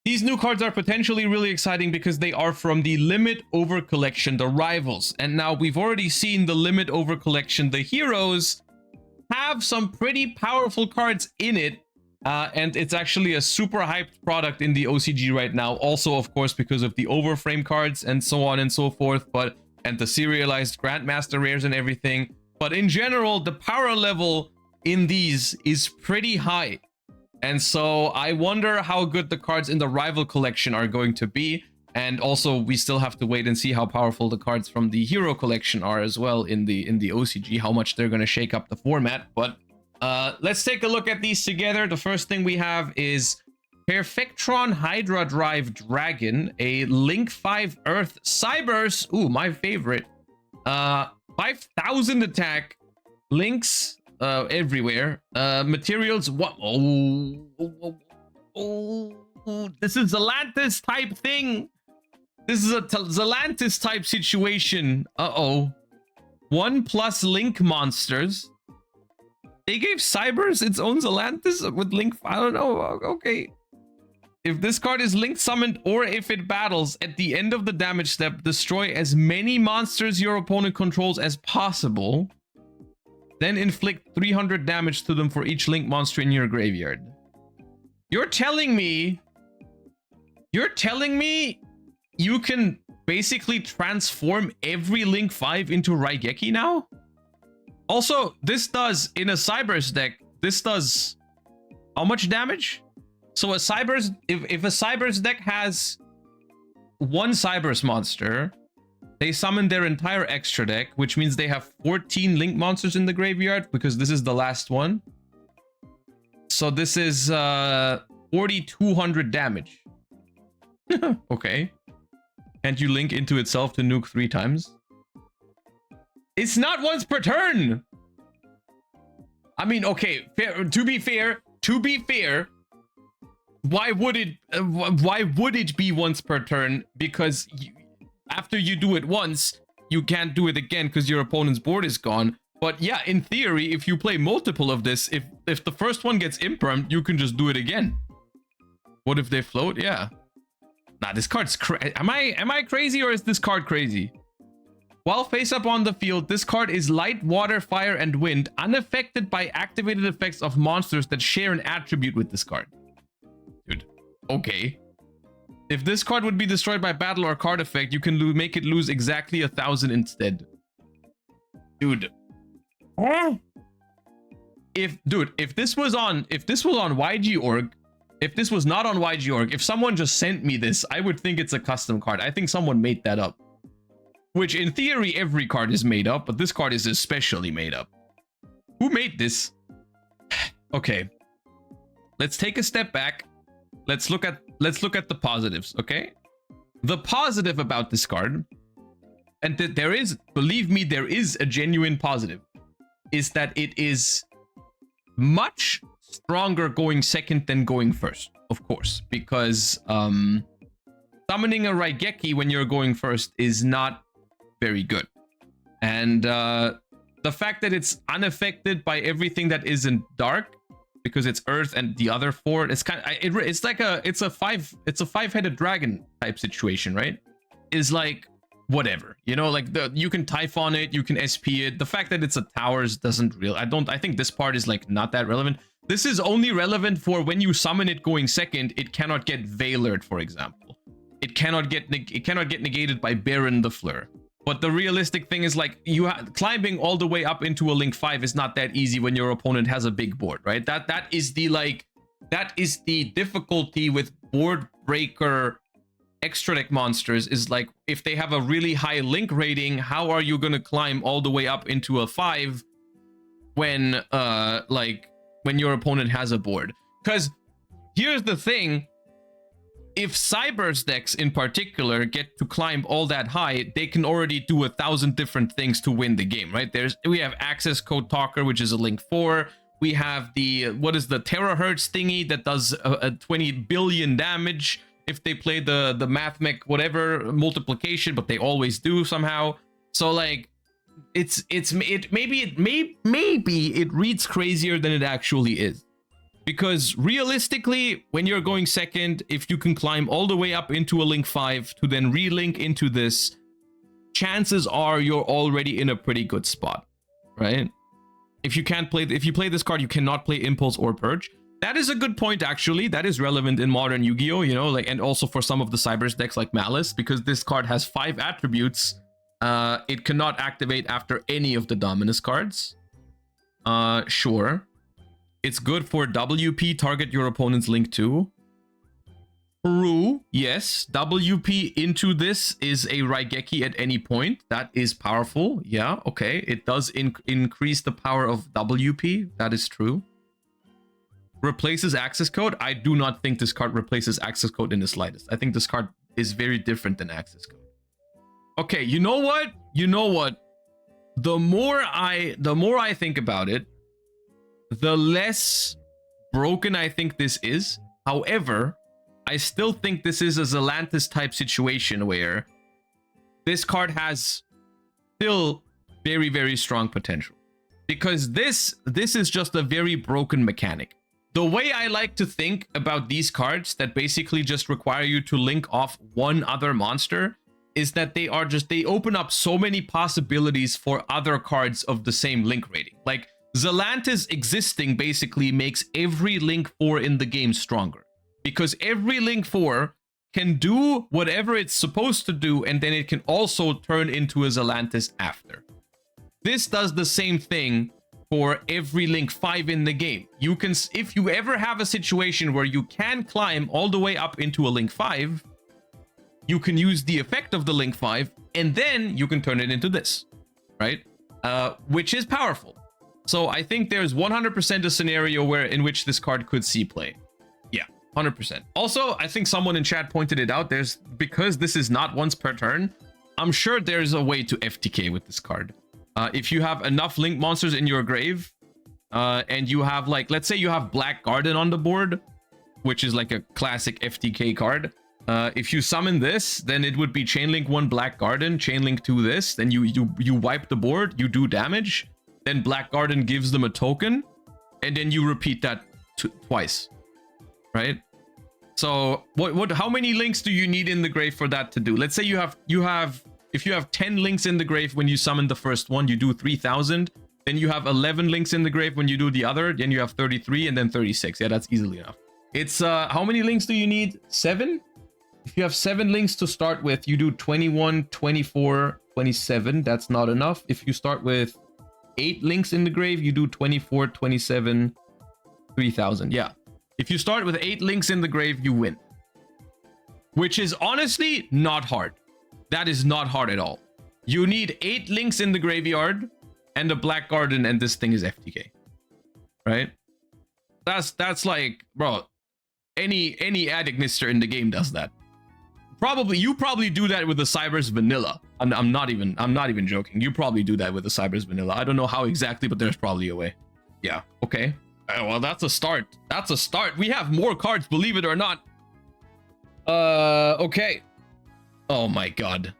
These new cards are potentially really exciting because they are from the Limit Over Collection, the Rivals. And now we've already seen the Limit Over Collection, the Heroes, have some pretty powerful cards in it. And it's actually a super hyped product in the OCG right now. Also, of course, because of the Overframe cards and so on and so forth. And the serialized Grandmaster rares and everything. But in general, the power level in these is pretty high. And so I wonder how good the cards in the Rival Collection are going to be. And also, we still have to wait and see how powerful the cards from the Hero Collection are as well in the OCG, how much they're going to shake up the format. But let's take a look at these together. The first thing we have is Perfectron Hydra Drive Dragon, a Link 5 Earth Cybers. Ooh, my favorite. 5,000 attack, links everywhere. Materials. What? Oh, this is Zelantis type thing. This is a Zelantis type situation. Uh-oh. 1+ Link monsters. They gave Cybers its own Zelantis with Link. I don't know. Okay. If this card is Link summoned or if it battles, at the end of the damage step, destroy as many monsters your opponent controls as possible. Then inflict 300 damage to them for each Link monster in your graveyard. You're telling me you can basically transform every Link 5 into Raigeki now? Also, this does, in a Cybers deck, this does how much damage? So a Cybers, if a Cybers deck has one Cybers monster, they summon their entire extra deck, which means they have 14 Link monsters in the graveyard, because this is the last one. So this is 4,200 damage. Okay. Can't you link into itself to nuke 3 times? It's not once per turn! I mean, okay, to be fair, why would it be once per turn? Because after you do it once, you can't do it again because your opponent's board is gone. But yeah, in theory, if you play multiple of this, if the first one gets impermed, you can just do it again. What if they float? Yeah. Nah, this card's am I crazy, or is this card crazy? While face up on the field, this card is light, water, fire, and wind, unaffected by activated effects of monsters that share an attribute with this card. Dude, okay. If this card would be destroyed by battle or card effect, you can make it lose exactly 1,000 instead. Dude. If this was on YG.org, if this was not on YG.org, if someone just sent me this, I would think it's a custom card. I think someone made that up. Which, in theory, every card is made up, but this card is especially made up. Who made this? Okay. Let's take a step back. Let's look at the positives, okay? The positive about this card, and there is, believe me, there is a genuine positive, is that it is much stronger going second than going first, of course, because summoning a Raigeki when you're going first is not very good. And the fact that it's unaffected by everything that isn't dark, because it's earth and the other 4, it's kind of, it's like it's a 5-headed dragon type situation, right? Is like whatever, you know, like you can Typhon it, you can SP it. The fact that it's a towers doesn't really, I think this part is like not that relevant. This is only relevant for when you summon it going second, it cannot get Veilered, for example. It cannot get negated by Baron the Fleur. But the realistic thing is, like, climbing all the way up into a Link 5 is not that easy when your opponent has a big board, right? That is the difficulty with board breaker extra deck monsters, is like, if they have a really high Link rating, how are you gonna climb all the way up into a 5 when when your opponent has a board? Because here's the thing. If Cybers decks in particular get to climb all that high, they can already do 1,000 different things to win the game, right? We have Access Code Talker, which is a Link 4. We have the, what is the Terahertz thingy that does a 20 billion damage if they play the Mathmech whatever multiplication, but they always do somehow. So like, maybe it reads crazier than it actually is. Because realistically, when you're going second, if you can climb all the way up into a link 5 to then relink into this, chances are you're already in a pretty good spot, right? If you play this card, you cannot play Impulse or Purge. That is a good point, actually. That is relevant in modern Yu-Gi-Oh, you know, like, and also for some of the Cybers decks like Malice, because this card has 5 attributes. It cannot activate after any of the Dominus cards. Sure. It's good for WP, target your opponent's link 2. True, yes. WP into this is a Raigeki at any point. That is powerful. Yeah, okay. It does increase the power of WP. That is true. Replaces access code. I do not think this card replaces access code in the slightest. I think this card is very different than access code. Okay, you know what? You know what? The more I think about it, the less broken I think this is. However, I still think this is a Zelantis type situation where this card has still very, very strong potential. Because this is just a very broken mechanic. The way I like to think about these cards that basically just require you to link off one other monster is that they open up so many possibilities for other cards of the same link rating. Like, Zelantis existing basically makes every link 4 in the game stronger. Because every link 4 can do whatever it's supposed to do, and then it can also turn into a Zelantis after. This does the same thing for every link 5 in the game. You can, if you ever have a situation where you can climb all the way up into a link 5, you can use the effect of the link 5, and then you can turn it into this, right? Which is powerful. So I think there's 100% a scenario in which this card could see play. Yeah, 100%. Also, I think someone in chat pointed it out. Because this is not once per turn, I'm sure there's a way to FTK with this card. If you have enough link monsters in your grave, and you have, like, let's say you have Black Garden on the board, which is like a classic FTK card. If you summon this, then it would be Chainlink 1 Black Garden, Chainlink 2 this, then you wipe the board, you do damage, then Black Garden gives them a token, and then you repeat that twice, right? So how many links do you need in the grave for that to do? Let's say if you have 10 links in the grave when you summon the first one, you do 3,000. Then you have 11 links in the grave when you do the other. Then you have 33 and then 36. Yeah, that's easily enough. It's how many links do you need? 7? If you have 7 links to start with, you do 21, 24, 27. That's not enough. If you start with 8 links in the grave, you do 24, 27, 3,000. Yeah. If you start with 8 links in the grave, you win. Which is honestly not hard. That is not hard at all. You need 8 links in the graveyard and a Black Garden, and this thing is FTK. Right? That's like, bro, any Adignister in the game does that. You probably do that with the Cybers vanilla. I'm not even joking. You probably do that with the Cybers vanilla. I don't know how exactly, but there's probably a way. Yeah, okay. Well, that's a start. That's a start. We have more cards, believe it or not. Okay. Oh my god.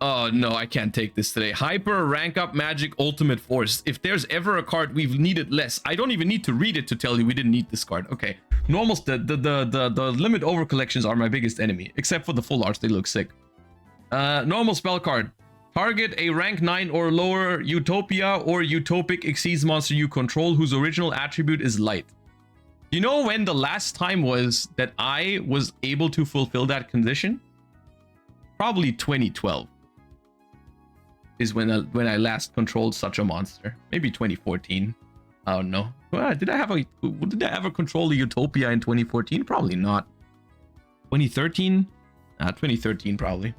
Oh no, I can't take this today. Hyper Rank Up Magic Ultimate Force. If there's ever a card we've needed less, I don't even need to read it to tell you we didn't need this card. Okay. Normals, the limit over collections are my biggest enemy, except for the full arts. They look sick. Normal spell card. Target a rank 9 or lower Utopia or Utopic Exceeds monster you control whose original attribute is light. You know when the last time was that I was able to fulfill that condition? Probably 2012 is when I last controlled such a monster. Maybe 2014. I don't know. Did I ever control the Utopia in 2014? Probably not. 2013? 2013 probably.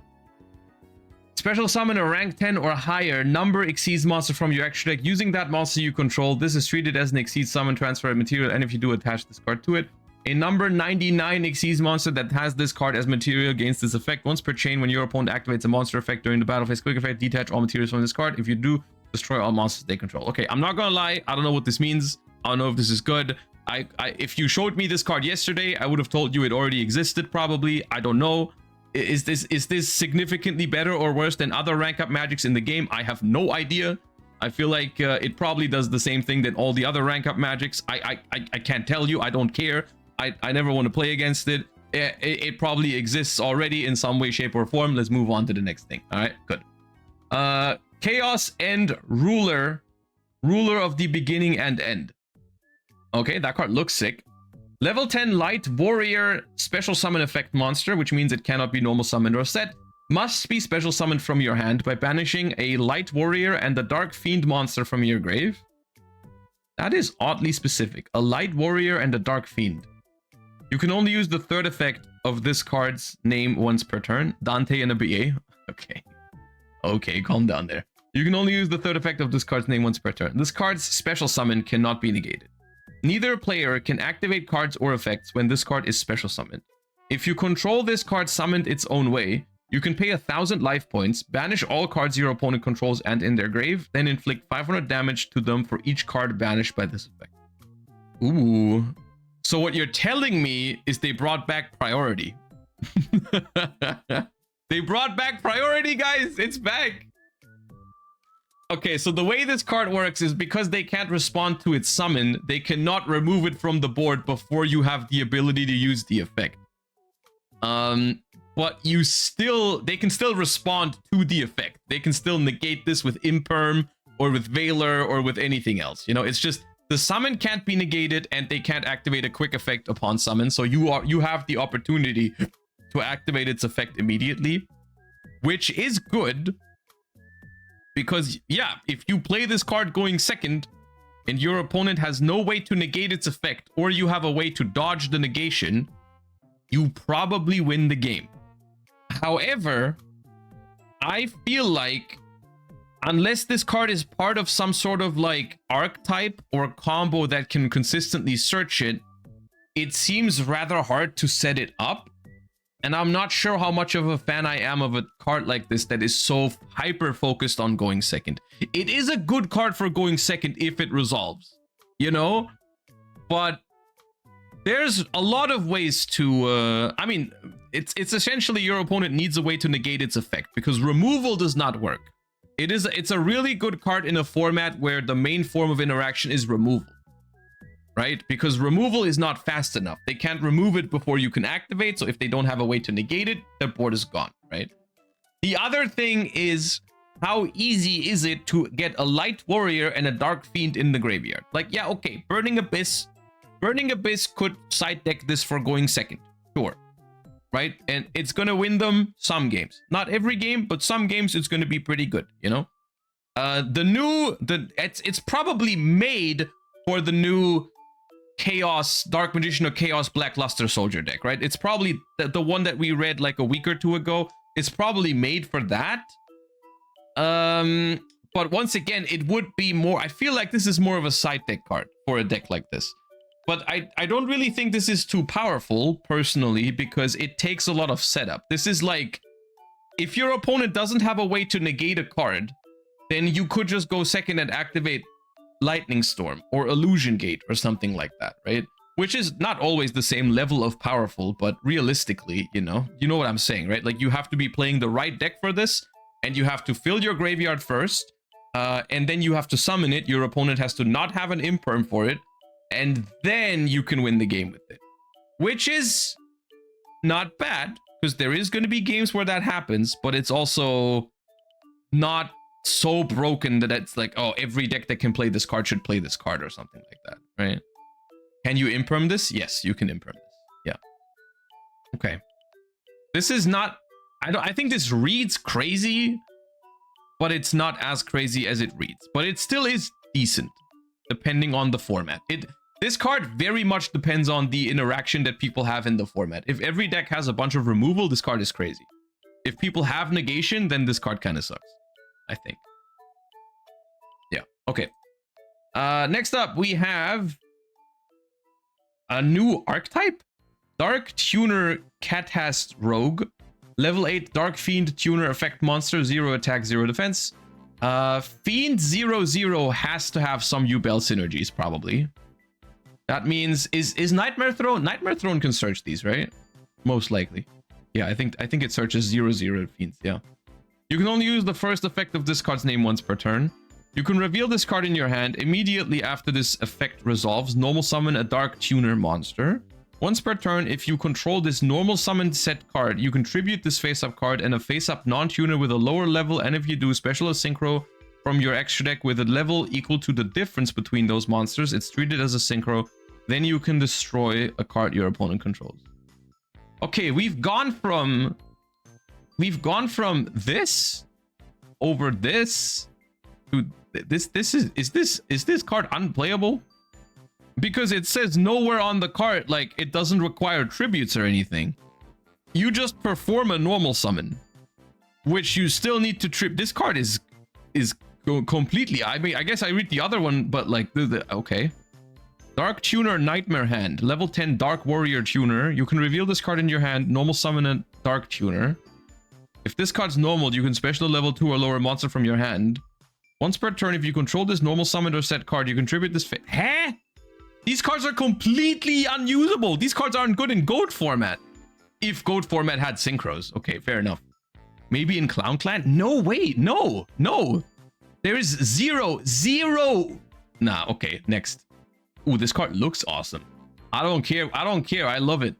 Special summon a rank 10 or higher number exceeds monster from your extra deck using that monster you control. This is treated as an exceeds summon, transfer material, and if you do, attach this card to it. A number 99 exceeds monster that has this card as material gains this effect once per chain. When your opponent activates a monster effect during the battle phase, quick effect, detach all materials from this card. If you do, destroy all monsters they control. Okay, I'm not gonna lie, I don't know what this means. I don't know if this is good. If you showed me this card yesterday, I would have told you it already existed probably. I don't know. Is this significantly better or worse than other rank up magics in the game? I have no idea. I feel like it probably does the same thing that all the other rank up magics. I can't tell you. I don't care. I never want to play against it. It probably exists already in some way, shape, or form. Let's move on to the next thing. All right, good. Chaos and Ruler. Ruler of the beginning and end. Okay, that card looks sick. Level 10 Light Warrior special summon effect monster, which means it cannot be normal summoned or set. Must be special summoned from your hand by banishing a Light Warrior and a Dark Fiend monster from your grave. That is oddly specific. A Light Warrior and a Dark Fiend. You can only use the third effect of this card's name once per turn. Dante and a BA. Okay. Okay, calm down there. You can only use the third effect of this card's name once per turn. This card's special summon cannot be negated. Neither player can activate cards or effects when this card is special summoned. If you control this card summoned its own way, you can pay 1,000 life points, banish all cards your opponent controls and in their grave, then inflict 500 damage to them for each card banished by this effect. Ooh. So what you're telling me is they brought back priority. They brought back priority, guys. It's back. Okay, so the way this card works is because they can't respond to its summon, they cannot remove it from the board before you have the ability to use the effect. But they can still respond to the effect. They can still negate this with Imperm or with Veiler or with anything else. You know, it's just the summon can't be negated and they can't activate a quick effect upon summon. So you have the opportunity to activate its effect immediately, which is good. Because, yeah, if you play this card going second and your opponent has no way to negate its effect, or you have a way to dodge the negation, you probably win the game. However, I feel like unless this card is part of some sort of like archetype or combo that can consistently search it, it seems rather hard to set it up. And I'm not sure how much of a fan I am of a card like this that is so hyper focused on going second. It is a good card for going second if it resolves, you know? But there's a lot of ways to, I mean, it's essentially your opponent needs a way to negate its effect because removal does not work. It's a really good card in a format where the main form of interaction is removal. Right? Because removal is not fast enough. They can't remove it before you can activate. So if they don't have a way to negate it, their board is gone, right? The other thing is how easy is it to get a Light Warrior and a Dark Fiend in the graveyard? Like, yeah, okay, Burning Abyss could side deck this for going second, sure, right? And it's gonna win them some games. Not every game, but some games it's gonna be pretty good, you know? It's probably made for the new Chaos Dark Magician or Chaos Black Luster Soldier deck, right? It's probably the one that we read like a week or two ago. It's probably made for that. But once again, it would be more, I feel like this is more of a side deck card for a deck like this. But I don't really think this is too powerful, personally, because it takes a lot of setup. This is like, if your opponent doesn't have a way to negate a card, then you could just go second and activate Lightning Storm or Illusion Gate or something like that, right? Which is not always the same level of powerful, but realistically, you know what I'm saying, right? Like you have to be playing the right deck for this, and you have to fill your graveyard first, and then you have to summon it. Your opponent has to not have an Imperm for it, and then you can win the game with it, which is not bad because there is going to be games where that happens, but it's also not so broken that it's like, oh, every deck that can play this card should play this card or something like that, right? Can you Imperm this? Yes, you can Imperm this. Yeah. Okay. This is not, I think this reads crazy, but it's not as crazy as it reads. But it still is decent, depending on the format. This card very much depends on the interaction that people have in the format. If every deck has a bunch of removal, this card is crazy. If people have negation, then this card kind of sucks, I think. Yeah, okay. Next up, we have a new archetype. Dark Tuner Catast Rogue. Level 8 Dark Fiend Tuner effect monster. 0 attack, 0 defense. Fiend 0/0 has to have some Yubel synergies, probably. That means, is Nightmare Throne? Nightmare Throne can search these, right? Most likely. Yeah, I think it searches 0/0 fiends, yeah. You can only use the first effect of this card's name once per turn. You can reveal this card in your hand. Immediately after this effect resolves, normal summon a Dark Tuner monster. Once per turn, if you control this normal summoned set card, you contribute this face-up card and a face-up non-tuner with a lower level, and if you do, special a synchro from your extra deck with a level equal to the difference between those monsters. It's treated as a synchro. Then you can destroy a card your opponent controls. Okay, we've gone from this over this to this. Is this card unplayable? Because it says nowhere on the card, like, it doesn't require tributes or anything. You just perform a normal summon, which you still need to trip. This card is completely, I mean, I guess I read the other one, but like, okay. Dark Tuner Nightmare Hand, level 10 Dark Warrior Tuner. You can reveal this card in your hand, normal summon a Dark Tuner. If this card's normal, you can special level 2 or lower monster from your hand. Once per turn, if you control this normal summoned or set card, you contribute this Huh? These cards are completely unusable. These cards aren't good in GOAT format. If GOAT format had synchros. Okay, fair enough. Maybe in Clown Clan? No, wait, no. There is zero. Nah, okay, next. Ooh, this card looks awesome. I don't care. I love it.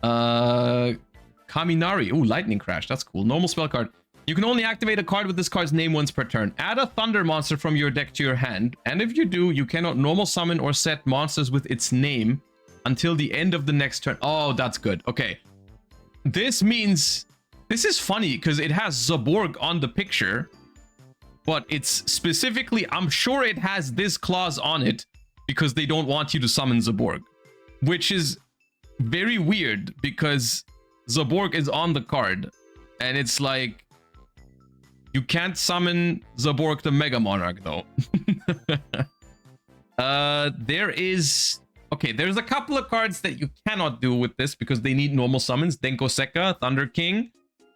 Kaminari. Ooh, Lightning Crash. That's cool. Normal spell card. You can only activate a card with this card's name once per turn. Add a Thunder monster from your deck to your hand. And if you do, you cannot normal summon or set monsters with its name until the end of the next turn. Oh, that's good. Okay. This means... This is funny because it has Zaborg on the picture. But it's specifically... I'm sure it has this clause on it because they don't want you to summon Zaborg. Which is very weird because Zaborg is on the card. And it's like... You can't summon Zaborg the Mega Monarch, though. There is... Okay, there's a couple of cards that you cannot do with this because they need normal summons. Denko Sekka, Thunder King.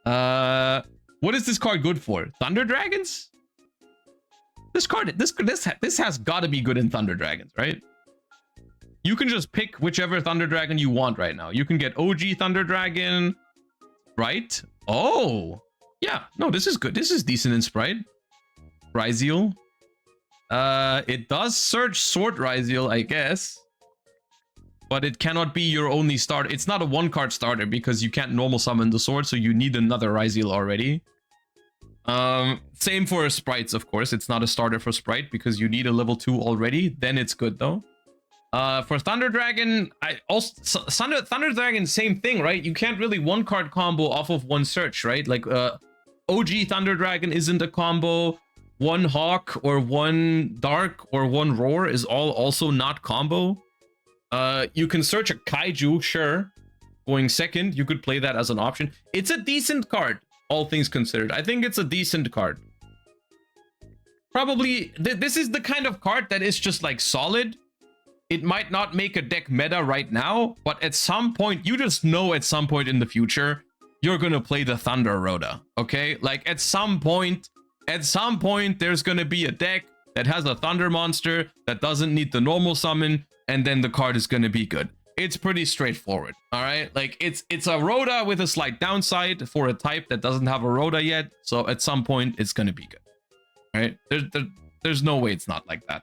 What is this card good for? Thunder Dragons? This card... This has got to be good in Thunder Dragons, right? You can just pick whichever Thunder Dragon you want right now. You can get OG Thunder Dragon, right? Oh... Yeah, no, this is good. This is decent in Sprite. Ryziel. It does search Sword Ryziel, I guess. But it cannot be your only starter. It's not a one-card starter because you can't normal summon the sword, so you need another Ryziel already. Same for Sprites, of course. It's not a starter for Sprite because you need a level 2 already. Then it's good, though. For Thunder Dragon, Thunder Dragon, same thing, right? You can't really one-card combo off of one search, right? Like, OG Thunder Dragon isn't a combo. One Hawk or one Dark or one Roar is all also not combo. You can search a Kaiju, sure. Going second, you could play that as an option. It's a decent card, all things considered. I think it's a decent card. Probably, this is the kind of card that is just like solid. It might not make a deck meta right now, but at some point, you just know at some point in the future, you're gonna play the Thunder Rhoda, okay? Like at some point, there's gonna be a deck that has a Thunder monster that doesn't need the normal summon, and then the card is gonna be good. It's pretty straightforward, all right? Like it's a Rhoda with a slight downside for a type that doesn't have a Rhoda yet, so at some point, it's gonna be good, all right? There's no way it's not like that,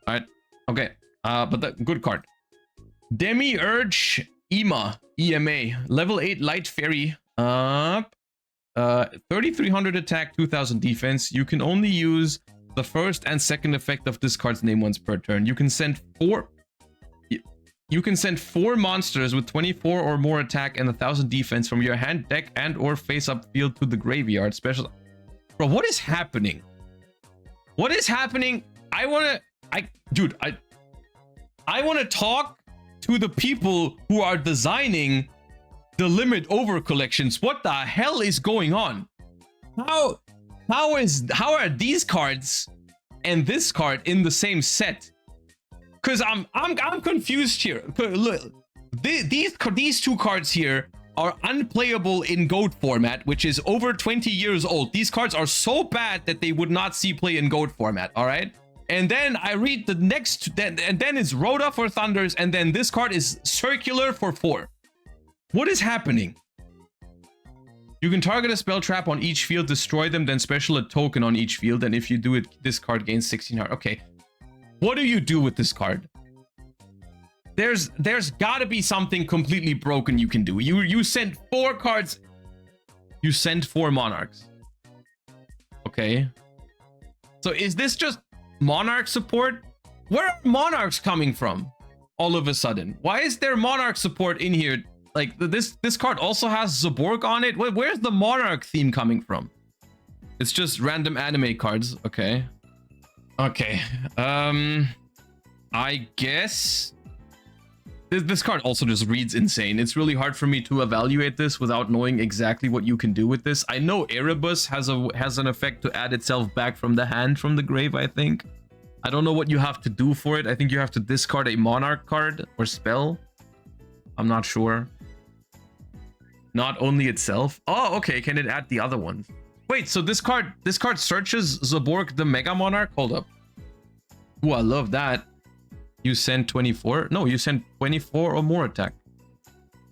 all right? Okay. But the good card. Demiurge EMA, level 8 Light Fairy. 3300 attack, 2000 defense. You can only use the first and second effect of this card's name once per turn. You can send four monsters with 24 or more attack and 1000 defense from your hand, deck, and or face-up field to the graveyard. Special. Bro, what is happening? What is happening? I want to talk to the people who are designing the limit over collections. What the hell is going on? How are these cards and this card in the same set? Because I'm confused here. Look, these two cards here are unplayable in GOAT format, which is over 20 years old. These cards are so bad that they would not see play in GOAT format. All right. And then I read the next, and then it's Rhoda for Thunders, and then this card is Circular for 4. What is happening? You can target a spell trap on each field, destroy them, then special a token on each field, and if you do it, this card gains 16 heart. Okay. What do you do with this card? There's gotta be something completely broken you can do. You sent 4 cards. You sent 4 monarchs. Okay. So is this just monarch support? Where are monarchs coming from all of a sudden? Why is there monarch support in here? Like this card also has Zaborg on it. Where's the monarch theme coming from? It's just random anime cards. Okay. Okay. I guess this card also just reads insane. It's really hard for me to evaluate this without knowing exactly what you can do with this. I know Erebus has an effect to add itself back from the hand from the grave, I think. I don't know what you have to do for it. I think you have to discard a monarch card or spell. I'm not sure. Not only itself. Oh, okay. Can it add the other ones? Wait, so this card searches Zaborg the Mega Monarch? Hold up. Ooh, I love that. You send 24? No, you send 24 or more attack.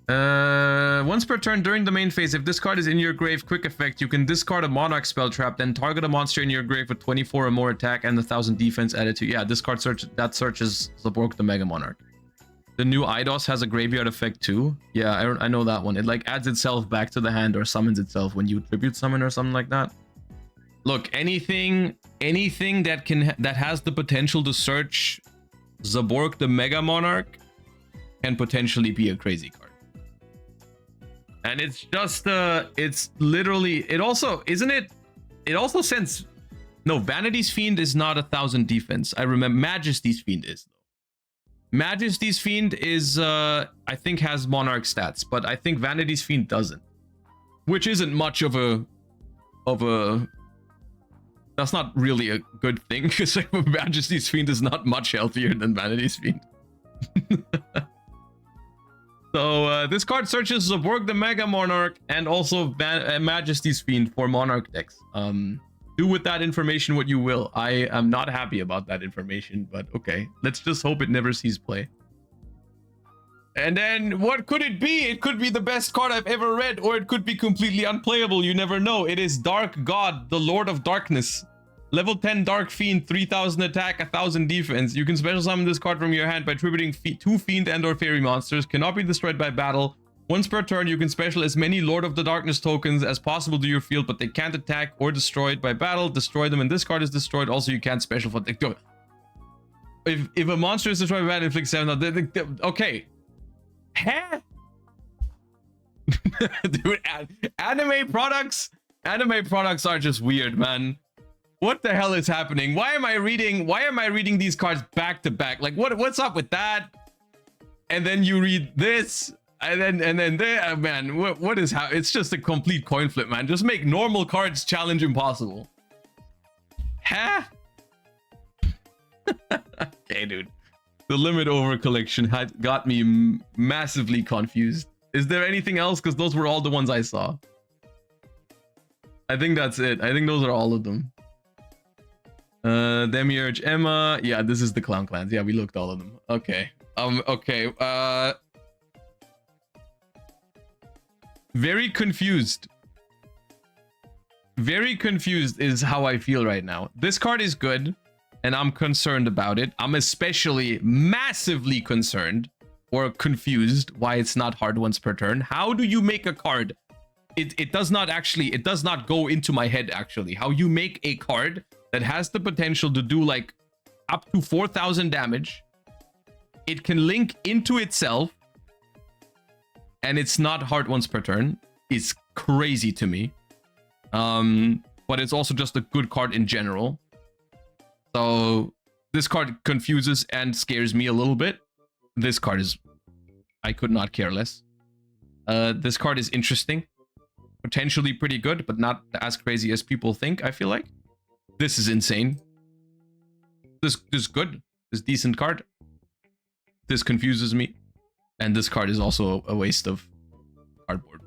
Once per turn during the main phase, if this card is in your grave, quick effect, you can discard a monarch spell trap, then target a monster in your grave with 24 or more attack and 1000 defense added to. Yeah, this card searches Zaborg the Mega Monarch. The new Eidos has a graveyard effect too. Yeah, I know that one. It like adds itself back to the hand or summons itself when you tribute summon or something like that. Look, anything that has the potential to search Zaborg the Mega Monarch can potentially be a crazy card. And it's just it's literally, it also, isn't it? It also sends, no, Vanity's Fiend is not 1000 defense. I remember Majesty's Fiend is though. Majesty's Fiend is I think has Monarch stats, but I think Vanity's Fiend doesn't. Which isn't much of a that's not really a good thing, because Majesty's Fiend is not much healthier than Vanity's Fiend. So this card searches Zaborg the Mega Monarch and also Majesty's Fiend for Monarch decks. Do with that information what you will. I am not happy about that information, but okay. Let's just hope it never sees play. And then what could it be? It could be the best card I've ever read, or it could be completely unplayable. You never know. It is Dark God, the Lord of Darkness. Level 10 Dark Fiend, 3000 attack, 1000 defense. You can special summon this card from your hand by tributing 2 Fiend and or Fairy monsters. Cannot be destroyed by battle. Once per turn, you can special as many Lord of the Darkness tokens as possible to your field, but they can't attack or destroyed by battle. Destroy them, and this card is destroyed. Also, you can't special for... If a monster is destroyed by battle, inflict 7... Okay. Huh? Dude, anime products are just weird, man. What the hell is happening? Why am I reading these cards back to back? Like what's up with that? And then you read this, and then there, man. What is how? It's just a complete coin flip, man. Just make normal cards challenge impossible. Huh? Okay, dude. The limit over collection had got me massively confused. Is there anything else? Because those were all the ones I saw. I think that's it. I think those are all of them. Demiurge, Emma. Yeah, this is the Clown Clans. Yeah, we looked all of them. Okay. Okay. Very confused. Very confused is how I feel right now. This card is good, and I'm concerned about it. I'm especially massively concerned or confused why it's not hard once per turn. How do you make a card? It does not go into my head, actually. How you make a card that has the potential to do like up to 4000 damage. It can link into itself, and it's not hard once per turn. It's crazy to me. But it's also just a good card in general. So this card confuses and scares me a little bit. This card is... I could not care less. This card is interesting. Potentially pretty good, but not as crazy as people think, I feel like. This is insane. This is good. This decent card. This confuses me. And this card is also a waste of cardboard.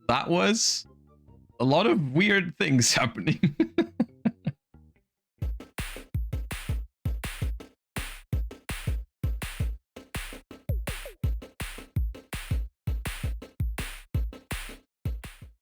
That was a lot of weird things happening.